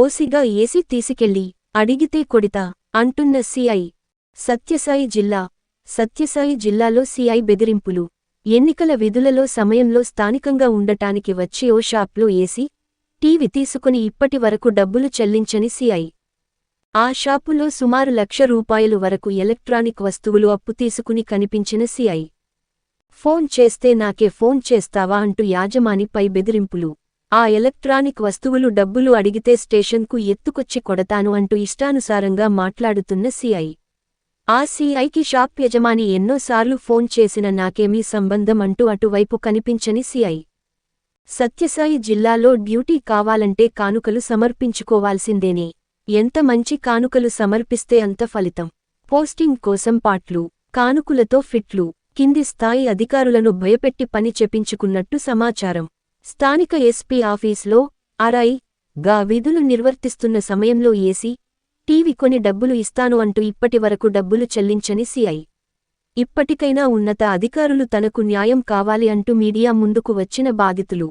ఓసిగా ఏసి తీసుకెళ్ళి అడిగితే కొడితా అంటున్న సిఐ. సత్యసాయి జిల్లాలో సిఐ బెదిరింపులు. ఎన్నికల విధులలో సమయంలో స్థానికంగా ఉండటానికి వచ్చి ఓ షాప్లో ఏసీ, టీవీ తీసుకుని ఇప్పటి వరకు డబ్బులు చెల్లించని సిఐ. ఆ షాపులో సుమారు ₹1,00,000 వరకు ఎలక్ట్రానిక్ వస్తువులు అప్పు తీసుకుని కనిపించిన సిఐ. ఫోన్ చేస్తే నాకే ఫోన్ చేస్తావా అంటూ యాజమానిపై బెదిరింపులు. ఆ ఎలక్ట్రానిక్ వస్తువులు డబ్బులు అడిగితే స్టేషన్కు ఎత్తుకొచ్చి కొడతాను అంటూ ఇష్టానుసారంగా మాట్లాడుతున్న సిఐ. ఆ సిఐకి షాప్ యజమాని ఎన్నోసార్లు ఫోన్ చేసిన నాకేమీ సంబంధం అంటూ అటువైపు కనిపించని సిఐ. సత్యసాయి జిల్లాలో డ్యూటీ కావాలంటే కానుకలు సమర్పించుకోవాల్సిందేనే. ఎంత మంచి కానుకలు సమర్పిస్తే అంత ఫలితం. పోస్టింగ్ కోసం పాట్లు, కానుకలతో ఫిట్లు. కింది స్థాయి అధికారులను భయపెట్టి పని చెప్పించుకున్నట్టు సమాచారం. స్థానిక ఎస్పీ ఆఫీస్లో గా విధులు నిర్వర్తిస్తున్న సమయంలో ఏసీ, టీవీ కొని డబ్బులు ఇస్తాను అంటూ ఇప్పటివరకు డబ్బులు చెల్లించని సిఐ. ఇప్పటికైనా ఉన్నత అధికారులు తనకు న్యాయం కావాలి అంటూ మీడియా ముందుకు వచ్చిన బాధితులు